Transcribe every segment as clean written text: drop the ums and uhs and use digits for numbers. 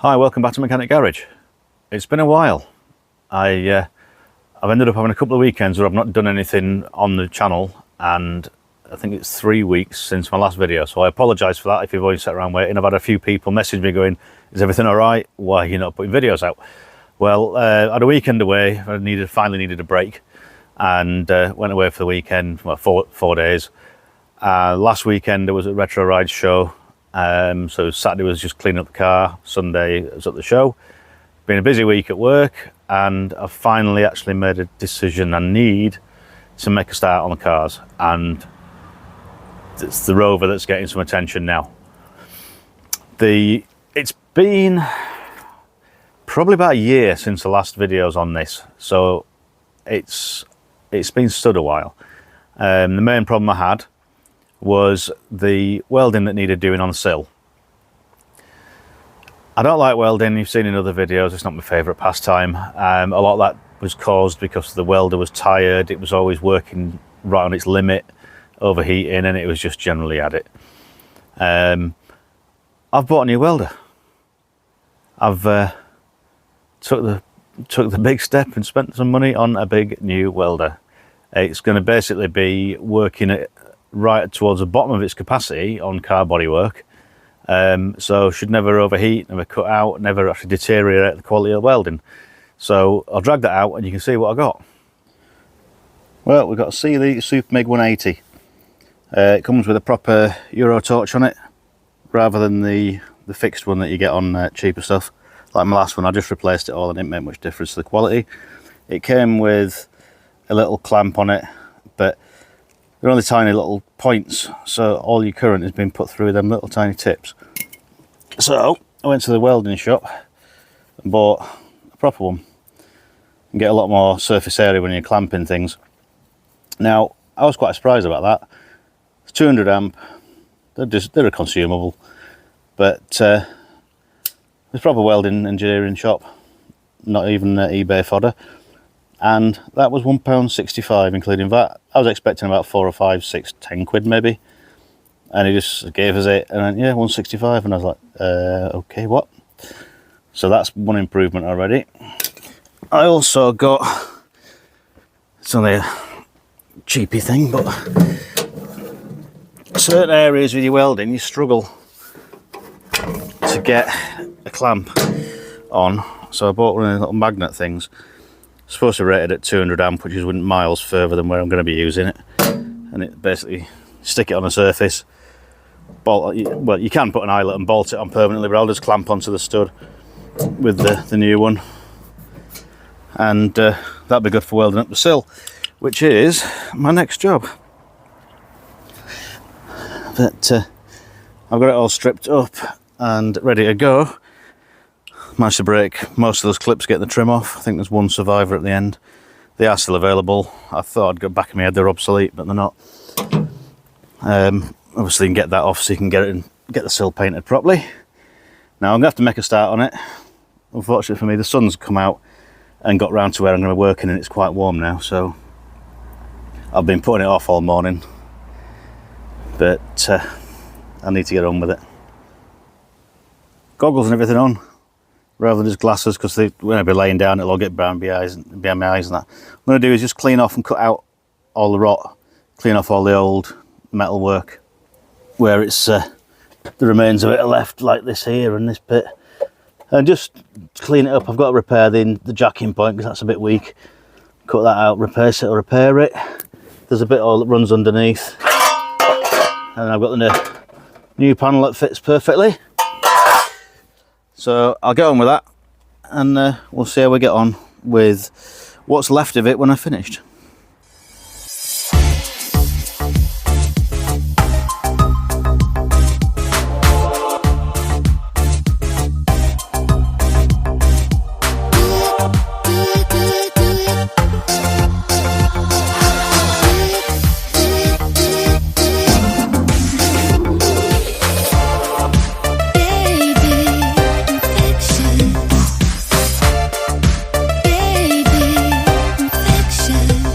Hi, welcome back to Mechanic Garage. It's been a while. I've ended up having a couple of weekends where I've not done anything on the channel, and I think it's 3 weeks since my last video, so I apologise for that if you've always sat around waiting. I've had a few people message me going, is everything all right? Why are you not putting videos out? Well, I had a weekend away. I finally needed a break, and went away for the weekend, well, four days. Last weekend there was a retro ride show. So Saturday was just cleaning up the car, Sunday I was at the show. Been a busy week at work, and I've finally actually made a decision. I need to make a start on the cars, and it's the Rover that's getting some attention now. It's been probably about a year since the last videos on this, so it's been stood a while. The main problem I had was the welding that needed doing on the sill. I don't like welding, you've seen in other videos, it's not my favourite pastime. A lot of that was caused because the welder was tired, it was always working right on its limit, overheating, and it was just generally at it. I've bought a new welder. I've took the big step and spent some money on a big new welder. It's going to basically be working at right towards the bottom of its capacity on car bodywork, so should never overheat, never cut out, never actually deteriorate the quality of the welding. So I'll drag that out and you can see what I got. Well, we've got a sill Super MIG 180. It comes with a proper Euro torch on it rather than the fixed one that you get on cheaper stuff. Like my last one, I just replaced it all and it didn't make much difference to the quality. It came with a little clamp on it, but they're only tiny little points, so all your current has been put through them little tiny tips. So I went to the welding shop and bought a proper one. You get a lot more surface area when you're clamping things. Now, I was quite surprised about that. It's 200 amp, they're a consumable, but it's a proper welding engineering shop, not even eBay fodder. And that was £1.65 including VAT. I was expecting about 4 or 5, 6, 10 quid maybe, and he just gave us it and went, yeah, 165, and I was like, okay, what? So that's one improvement already. I also got, it's only a cheapy thing, but certain areas with your welding you struggle to get a clamp on, so I bought one of the little magnet things. Supposed to rate it at 200 amp, which is miles further than where I'm going to be using it, and it basically stick it on a surface, bolt. Well, you can put an eyelet and bolt it on permanently, but I'll just clamp onto the stud with the new one, and that'll be good for welding up the sill, which is my next job. But I've got it all stripped up and ready to go. Managed to break most of those clips, get the trim off. I think there's one survivor at the end. They are still available. I thought I'd go back in my head they're obsolete, but they're not. Obviously you can get that off so you can get the sill painted properly. Now I'm gonna have to make a start on it. Unfortunately for me, the sun's come out and got round to where I'm gonna be working, and it's quite warm now, so I've been putting it off all morning, but I need to get on with it. Goggles and everything on, rather than just glasses, because when I be laying down it'll all get behind my eyes and that. What I'm going to do is just clean off and cut out all the rot, clean off all the old metal work where it's the remains of it are left, like this here and this bit, and just clean it up. I've got to repair the jacking point because that's a bit weak. Cut that out, repair it. There's a bit all that runs underneath, and I've got the new panel that fits perfectly. So I'll get on with that, and we'll see how we get on with what's left of it when I've finished. Baby,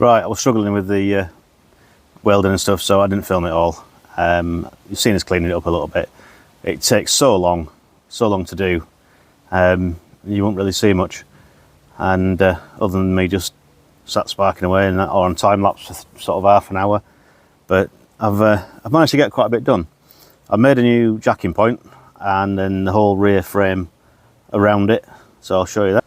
Right, I was struggling with the welding and stuff, so I didn't film it all. You've seen us cleaning it up a little bit. It takes so long to do. You won't really see much, and other than me just sat sparking away and that, or on time lapse for sort of half an hour. But I've managed to get quite a bit done. I made a new jacking point and then the whole rear frame around it, so I'll show you that.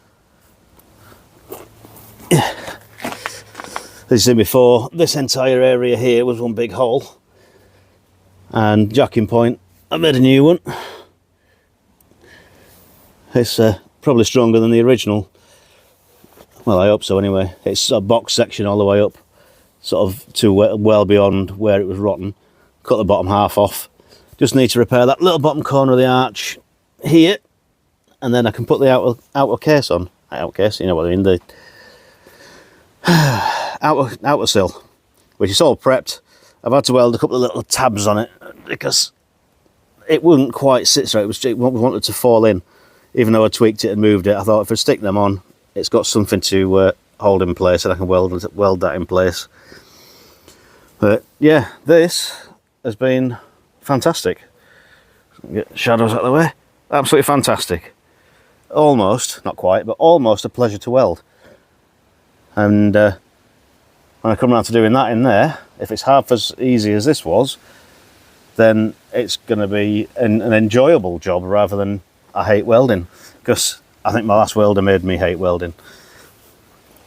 As you seen before, this entire area here was one big hole, and jacking point, I made a new one. It's probably stronger than the original. Well, I hope so anyway. It's a box section all the way up, sort of to well beyond where it was rotten. Cut the bottom half off. Just need to repair that little bottom corner of the arch here, and then I can put the outer case on. Outer case, you know what I mean, the outer sill, which is all prepped. I've had to weld a couple of little tabs on it because it wouldn't quite sit straight. It wanted to fall in, even though I tweaked it and moved it. I thought if I stick them on, it's got something to hold in place, and I can weld that in place. But yeah, this has been fantastic. Get shadows out of the way. Absolutely fantastic. Almost, not quite, but almost a pleasure to weld. And when I come around to doing that in there, if it's half as easy as this was, then it's going to be an enjoyable job rather than I hate welding, because I think my last welder made me hate welding.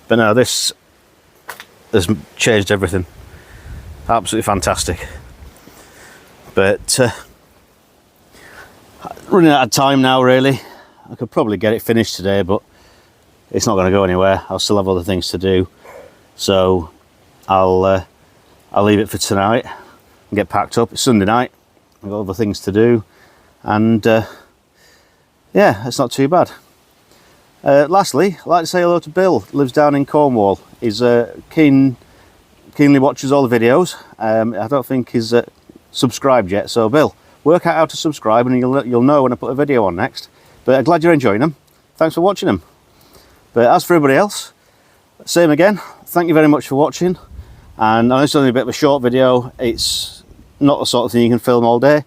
But no, this has changed everything. Absolutely fantastic. But running out of time now, really. I could probably get it finished today, but it's not going to go anywhere. I'll still have other things to do, so I'll leave it for tonight and get packed up. It's Sunday night. I've got other things to do, and yeah, it's not too bad. Lastly, I'd like to say hello to Bill. Lives down in Cornwall. He's keenly watches all the videos. I don't think he's subscribed yet, so Bill, work out how to subscribe and you'll know when I put a video on next. But I'm glad you're enjoying them. Thanks for watching them. But as for everybody else, same again. Thank you very much for watching. And I know it's only a bit of a short video. It's not the sort of thing you can film all day,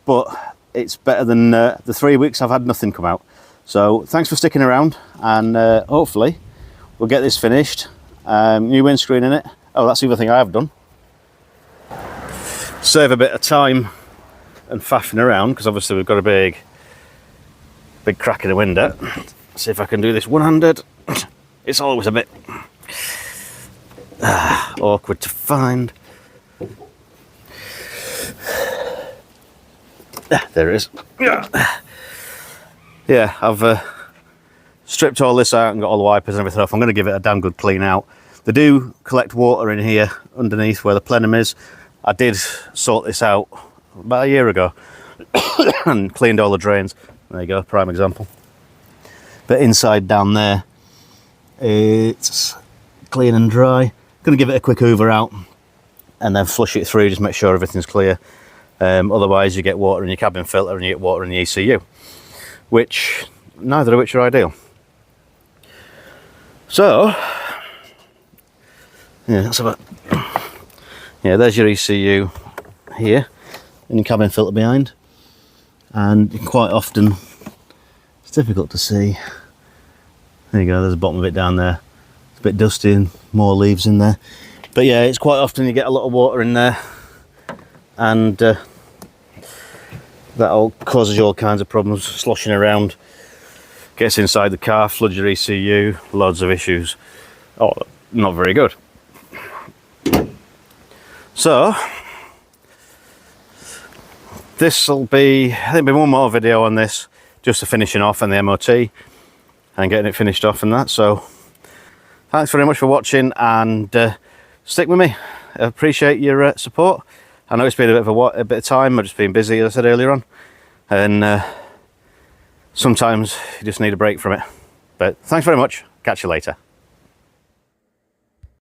but it's better than the 3 weeks I've had nothing come out. So thanks for sticking around, and hopefully we'll get this finished. New windscreen in it. Oh, that's the other thing I have done. Save a bit of time and faffing around, because obviously we've got a big crack in the window. See if I can do this one-handed. It's always a bit awkward to find. There it is. Yeah, I've stripped all this out and got all the wipers and everything off. I'm going to give it a damn good clean out. They do collect water in here underneath where the plenum is. I did sort this out about a year ago and cleaned all the drains. There you go, prime example. But inside down there, it's clean and dry. Going to give it a quick hoover out and then flush it through, just make sure everything's clear. Otherwise you get water in your cabin filter and you get water in the ECU, which neither of which are ideal. So yeah, that's about, yeah, there's your ECU here and your cabin filter behind, and quite often it's difficult to see. There you go, there's the bottom of it down there. It's a bit dusty and more leaves in there, but yeah, it's quite often you get a lot of water in there, and that all causes you all kinds of problems, sloshing around, gets inside the car, floods your ECU, loads of issues. Oh, not very good. So this will be, I think, one more video on this, just to finishing off and the MOT and getting it finished off and that. So thanks very much for watching, and stick with me. I appreciate your support. I know it's been a bit of time. I've just been busy, as I said earlier on, and sometimes you just need a break from it. But thanks very much. Catch you later.